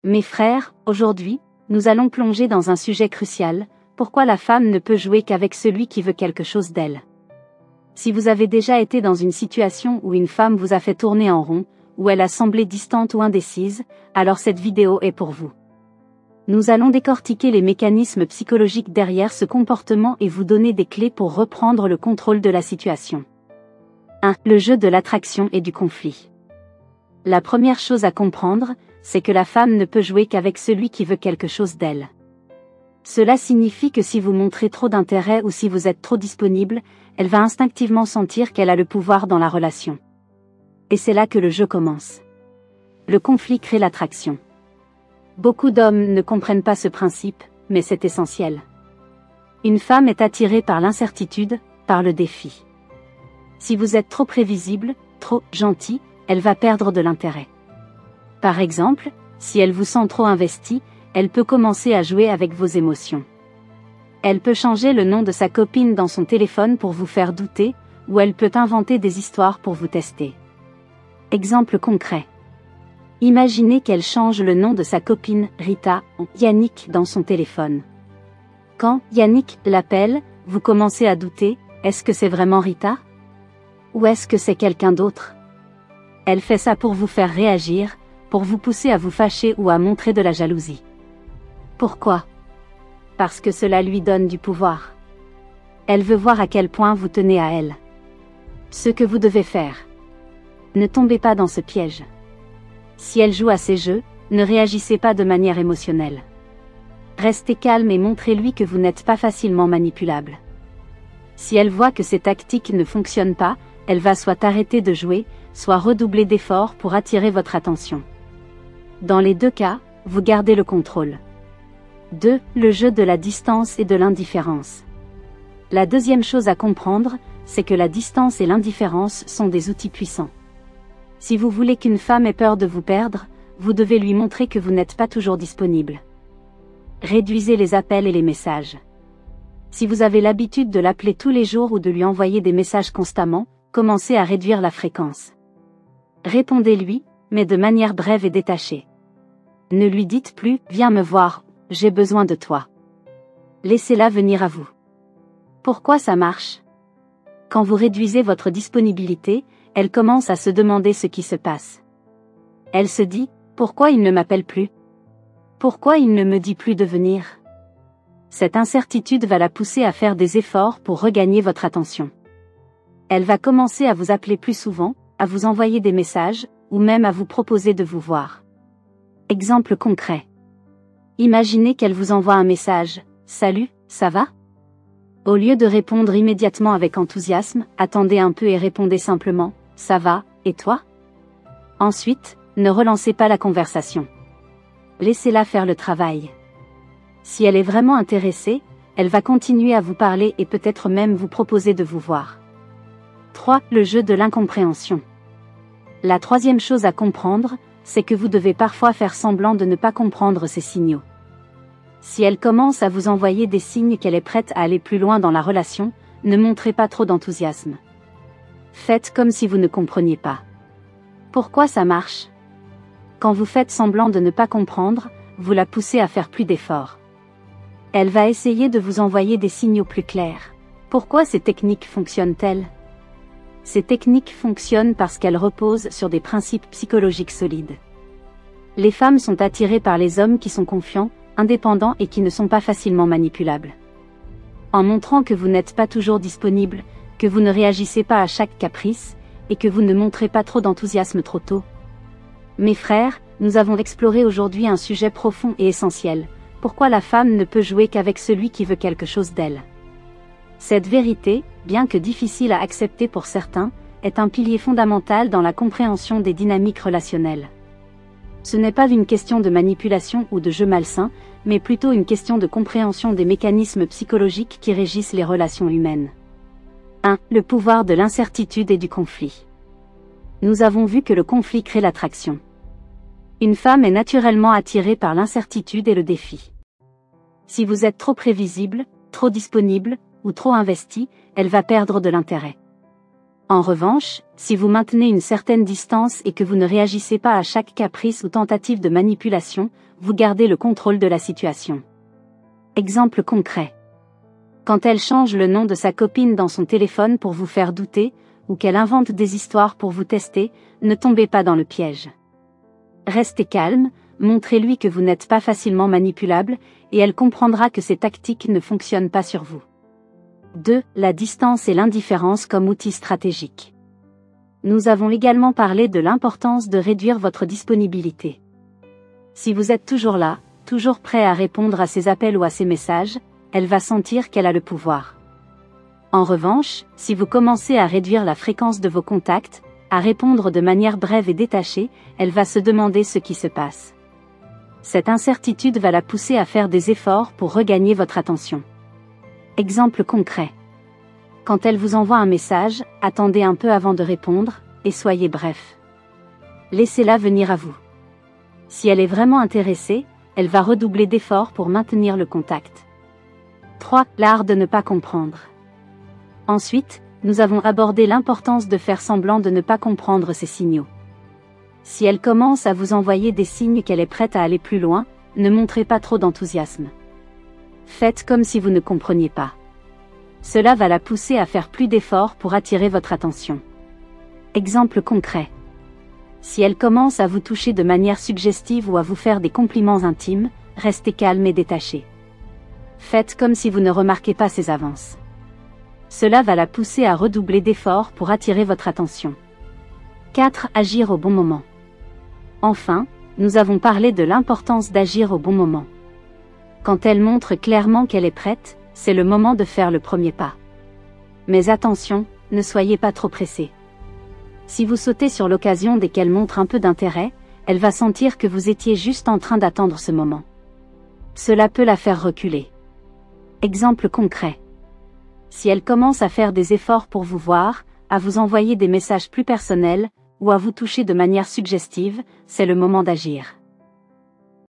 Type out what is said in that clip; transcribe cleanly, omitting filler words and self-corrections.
Mes frères, aujourd'hui, nous allons plonger dans un sujet crucial, pourquoi la femme ne peut jouer qu'avec celui qui veut quelque chose d'elle. Si vous avez déjà été dans une situation où une femme vous a fait tourner en rond, où elle a semblé distante ou indécise, alors cette vidéo est pour vous. Nous allons décortiquer les mécanismes psychologiques derrière ce comportement et vous donner des clés pour reprendre le contrôle de la situation. 1. Le jeu de l'attraction et du conflit. La première chose à comprendre, c'est que la femme ne peut jouer qu'avec celui qui veut quelque chose d'elle. Cela signifie que si vous montrez trop d'intérêt ou si vous êtes trop disponible, elle va instinctivement sentir qu'elle a le pouvoir dans la relation. Et c'est là que le jeu commence. Le conflit crée l'attraction. Beaucoup d'hommes ne comprennent pas ce principe, mais c'est essentiel. Une femme est attirée par l'incertitude, par le défi. Si vous êtes trop prévisible, trop gentil, elle va perdre de l'intérêt. Par exemple, si elle vous sent trop investi, elle peut commencer à jouer avec vos émotions. Elle peut changer le nom de sa copine dans son téléphone pour vous faire douter, ou elle peut inventer des histoires pour vous tester. Exemple concret. Imaginez qu'elle change le nom de sa copine, Rita, en Yannick dans son téléphone. Quand Yannick l'appelle, vous commencez à douter, est-ce que c'est vraiment Rita? Ou est-ce que c'est quelqu'un d'autre? Elle fait ça pour vous faire réagir, pour vous pousser à vous fâcher ou à montrer de la jalousie. Pourquoi? Parce que cela lui donne du pouvoir. Elle veut voir à quel point vous tenez à elle. Ce que vous devez faire. Ne tombez pas dans ce piège. Si elle joue à ces jeux, ne réagissez pas de manière émotionnelle. Restez calme et montrez-lui que vous n'êtes pas facilement manipulable. Si elle voit que ces tactiques ne fonctionnent pas, elle va soit arrêter de jouer, soit redoubler d'efforts pour attirer votre attention. Dans les deux cas, vous gardez le contrôle. 2. Le jeu de la distance et de l'indifférence. La deuxième chose à comprendre, c'est que la distance et l'indifférence sont des outils puissants. Si vous voulez qu'une femme ait peur de vous perdre, vous devez lui montrer que vous n'êtes pas toujours disponible. Réduisez les appels et les messages. Si vous avez l'habitude de l'appeler tous les jours ou de lui envoyer des messages constamment, commencez à réduire la fréquence. Répondez-lui, mais de manière brève et détachée. Ne lui dites plus « Viens me voir, j'ai besoin de toi ». Laissez-la venir à vous. Pourquoi ça marche? Quand vous réduisez votre disponibilité, elle commence à se demander ce qui se passe. Elle se dit « Pourquoi il ne m'appelle plus? Pourquoi il ne me dit plus de venir ?» Cette incertitude va la pousser à faire des efforts pour regagner votre attention. Elle va commencer à vous appeler plus souvent, à vous envoyer des messages, ou même à vous proposer de vous voir. Exemple concret. Imaginez qu'elle vous envoie un message « Salut, ça va ?» Au lieu de répondre immédiatement avec enthousiasme, attendez un peu et répondez simplement « Ça va, et toi ?» Ensuite, ne relancez pas la conversation. Laissez-la faire le travail. Si elle est vraiment intéressée, elle va continuer à vous parler et peut-être même vous proposer de vous voir. 3. Le jeu de l'incompréhension. La troisième chose à comprendre, c'est que vous devez parfois faire semblant de ne pas comprendre ces signaux. Si elle commence à vous envoyer des signes qu'elle est prête à aller plus loin dans la relation, ne montrez pas trop d'enthousiasme. Faites comme si vous ne compreniez pas. Pourquoi ça marche? Quand vous faites semblant de ne pas comprendre, vous la poussez à faire plus d'efforts. Elle va essayer de vous envoyer des signaux plus clairs. Pourquoi ces techniques fonctionnent-elles? Ces techniques fonctionnent parce qu'elles reposent sur des principes psychologiques solides. Les femmes sont attirées par les hommes qui sont confiants, indépendants et qui ne sont pas facilement manipulables. En montrant que vous n'êtes pas toujours disponible, que vous ne réagissez pas à chaque caprice, et que vous ne montrez pas trop d'enthousiasme trop tôt. Mes frères, nous avons exploré aujourd'hui un sujet profond et essentiel. Pourquoi la femme ne peut jouer qu'avec celui qui veut quelque chose d'elle? Cette vérité, bien que difficile à accepter pour certains, est un pilier fondamental dans la compréhension des dynamiques relationnelles. Ce n'est pas une question de manipulation ou de jeu malsain, mais plutôt une question de compréhension des mécanismes psychologiques qui régissent les relations humaines. 1. Le pouvoir de l'incertitude et du conflit. Nous avons vu que le conflit crée l'attraction. Une femme est naturellement attirée par l'incertitude et le défi. Si vous êtes trop prévisible, trop disponible, ou trop investi, elle va perdre de l'intérêt. En revanche, si vous maintenez une certaine distance et que vous ne réagissez pas à chaque caprice ou tentative de manipulation, vous gardez le contrôle de la situation. Exemple concret. Quand elle change le nom de sa copine dans son téléphone pour vous faire douter, ou qu'elle invente des histoires pour vous tester, ne tombez pas dans le piège. Restez calme, montrez-lui que vous n'êtes pas facilement manipulable, et elle comprendra que ces tactiques ne fonctionnent pas sur vous. 2. La distance et l'indifférence comme outil stratégique. Nous avons également parlé de l'importance de réduire votre disponibilité. Si vous êtes toujours là, toujours prêt à répondre à ses appels ou à ses messages, elle va sentir qu'elle a le pouvoir. En revanche, si vous commencez à réduire la fréquence de vos contacts, à répondre de manière brève et détachée, elle va se demander ce qui se passe. Cette incertitude va la pousser à faire des efforts pour regagner votre attention. Exemple concret. Quand elle vous envoie un message, attendez un peu avant de répondre, et soyez bref. Laissez-la venir à vous. Si elle est vraiment intéressée, elle va redoubler d'efforts pour maintenir le contact. 3. L'art de ne pas comprendre. Ensuite, nous avons abordé l'importance de faire semblant de ne pas comprendre ces signaux. Si elle commence à vous envoyer des signes qu'elle est prête à aller plus loin, ne montrez pas trop d'enthousiasme. Faites comme si vous ne compreniez pas. Cela va la pousser à faire plus d'efforts pour attirer votre attention. Exemple concret. Si elle commence à vous toucher de manière suggestive ou à vous faire des compliments intimes, restez calme et détaché. Faites comme si vous ne remarquez pas ses avances. Cela va la pousser à redoubler d'efforts pour attirer votre attention. 4. Agir au bon moment. Enfin, nous avons parlé de l'importance d'agir au bon moment. Quand elle montre clairement qu'elle est prête, c'est le moment de faire le premier pas. Mais attention, ne soyez pas trop pressé. Si vous sautez sur l'occasion dès qu'elle montre un peu d'intérêt, elle va sentir que vous étiez juste en train d'attendre ce moment. Cela peut la faire reculer. Exemple concret. Si elle commence à faire des efforts pour vous voir, à vous envoyer des messages plus personnels, ou à vous toucher de manière suggestive, c'est le moment d'agir.